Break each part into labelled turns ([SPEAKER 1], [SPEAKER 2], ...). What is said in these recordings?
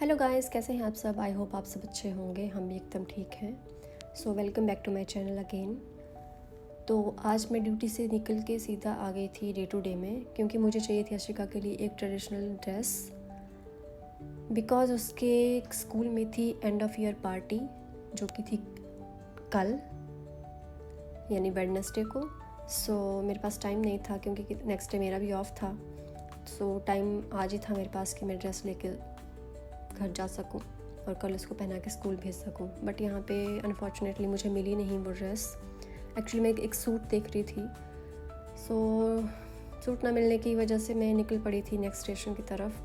[SPEAKER 1] Hello guys, कैसे हैं आप सब। आई होप आप सब अच्छे होंगे। हम भी एकदम ठीक हैं। So welcome back to my channel again. तो आज मैं ड्यूटी से निकल के सीधा आ गई थी डे टू डे में, क्योंकि मुझे चाहिए थी अशिका के लिए एक ट्रेडिशनल ड्रेस, बिकॉज उसके स्कूल में थी एंड ऑफ ईयर पार्टी जो कि थी कल यानी वेडनेसडे को। सो मेरे पास टाइम नहीं था क्योंकि नेक्स्ट डे मेरा भी ऑफ था। सो टाइम आज ही था मेरे पास कि मैं ड्रेस लेके घर जा सकूं और कल उसको पहना के स्कूल भेज सकूं। बट यहाँ पे अनफॉर्चुनेटली मुझे मिली नहीं वो ड्रेस। एक्चुअली मैं एक सूट देख रही थी। सो सूट ना मिलने की वजह से मैं निकल पड़ी थी नेक्स्ट स्टेशन की तरफ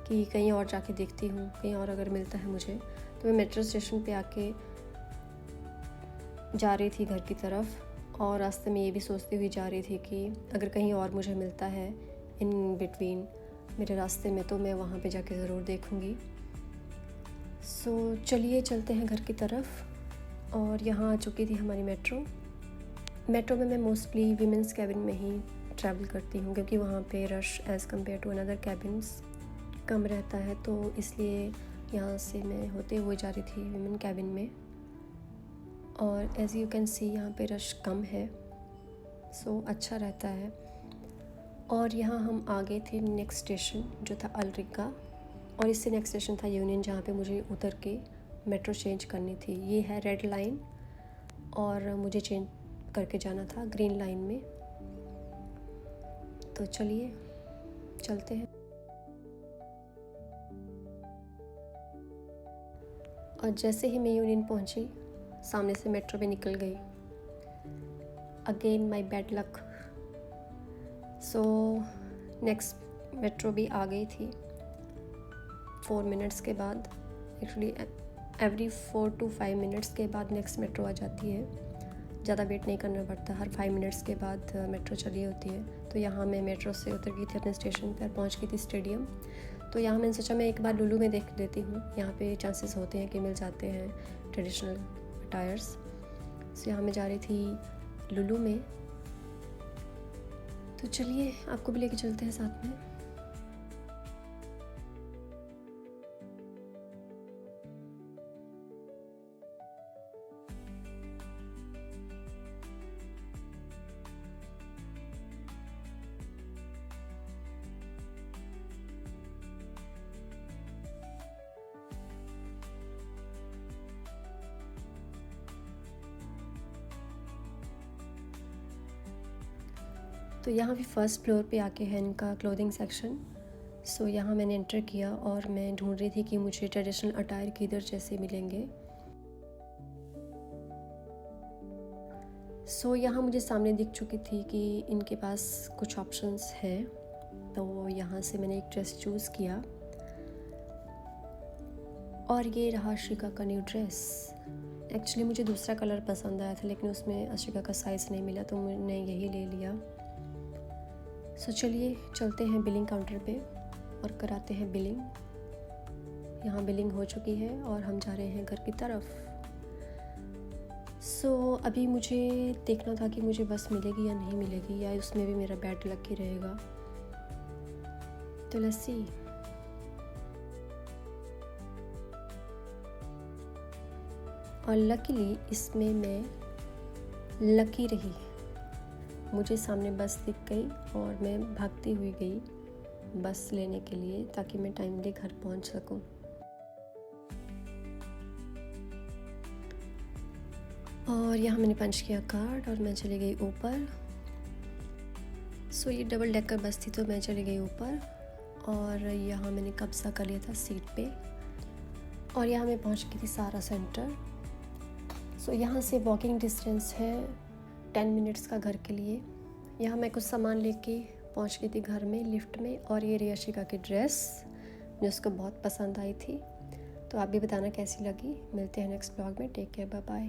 [SPEAKER 1] कि कहीं और जाके देखती हूँ, कहीं और अगर मिलता है मुझे। तो मैं मेट्रो स्टेशन पे आके जा रही थी घर की तरफ, और रास्ते में ये भी सोचती हुई जा रही थी कि अगर कहीं और मुझे मिलता है इन बिटवीन मेरे रास्ते में तो मैं वहाँ पे जाके ज़रूर देखूँगी। सो चलिए चलते हैं घर की तरफ। और यहाँ आ चुकी थी हमारी मेट्रो में मैं मोस्टली वीमेंस कैबिन में ही ट्रैवल करती हूँ, क्योंकि वहाँ पे rush as compare to another cabins कम रहता है। तो इसलिए यहाँ से मैं होते हुए जा रही थी वीमेन कैबिन में। और एज़ यू कैन सी यहाँ पे रश कम है, सो अच्छा रहता है। और यहाँ हम आ गए थे नेक्स्ट स्टेशन जो था अलरिका, और इससे नेक्स्ट स्टेशन था यूनियन, जहाँ पे मुझे उतर के मेट्रो चेंज करनी थी। ये है रेड लाइन और मुझे चेंज करके जाना था ग्रीन लाइन में। तो चलिए चलते हैं। और जैसे ही मैं यूनियन पहुंची, सामने से मेट्रो भी निकल गई। Again my bad luck. So next metro भी आ गई थी 4 मिनट्स के बाद। एक्चुअली एवरी 4 to 5 मिनट्स के बाद नेक्स्ट मेट्रो आ जाती है। ज़्यादा वेट नहीं करना पड़ता, हर 5 मिनट्स के बाद मेट्रो चली होती है। तो यहाँ मैं मेट्रो से उतर गई थी अपने स्टेशन पर, पहुँच गई थी स्टेडियम। तो यहाँ मैंने सोचा मैं एक बार लुलु में देख लेती हूँ, यहाँ पे चांसेस होते हैं कि मिल जाते हैं ट्रेडिशनल अटायर्स। सो यहाँ मैं जा रही थी लुलु में। तो चलिए आपको भी लेके चलते हैं साथ में। तो यहाँ भी फर्स्ट फ्लोर पे आके है इनका क्लोथिंग सेक्शन। सो यहाँ मैंने एंटर किया और मैं ढूंढ रही थी कि मुझे ट्रेडिशनल अटायर किधर जैसे मिलेंगे। सो यहाँ मुझे सामने दिख चुकी थी कि इनके पास कुछ ऑप्शंस हैं। तो यहाँ से मैंने एक ड्रेस चूज़ किया और ये रहा अशिका का न्यू ड्रेस। एक्चुअली मुझे दूसरा कलर पसंद आया था, लेकिन उसमें अशिका का साइज़ नहीं मिला, तो मैंने यही ले लिया। सो चलिए चलते हैं बिलिंग काउंटर पे और कराते हैं बिलिंग। यहाँ बिलिंग हो चुकी है और हम जा रहे हैं घर की तरफ। सो अभी मुझे देखना था कि मुझे बस मिलेगी या नहीं मिलेगी, या उसमें भी मेरा बैड लक ही रहेगा। तो लेट्स सी। और लकीली इसमें मैं लकी रही, मुझे सामने बस दिख गई और मैं भागती हुई गई बस लेने के लिए, ताकि मैं टाइमली घर पहुंच सकूं। और यहाँ मैंने पंच किया कार्ड और मैं चली गई ऊपर। सो ये डबल डेकर बस थी, तो मैं चली गई ऊपर और यहाँ मैंने कब्जा कर लिया था सीट पे। और यहाँ मैं पहुँच गई थी सारा सेंटर। सो यहाँ से वॉकिंग डिस्टेंस है 10 मिनट्स का घर के लिए। यहाँ मैं कुछ सामान लेके पहुँच गई थी घर में लिफ्ट में। और ये रही अशिका की ड्रेस जो उसको बहुत पसंद आई थी। तो आप भी बताना कैसी लगी। मिलते हैं नेक्स्ट ब्लॉग में। Take care, bye bye.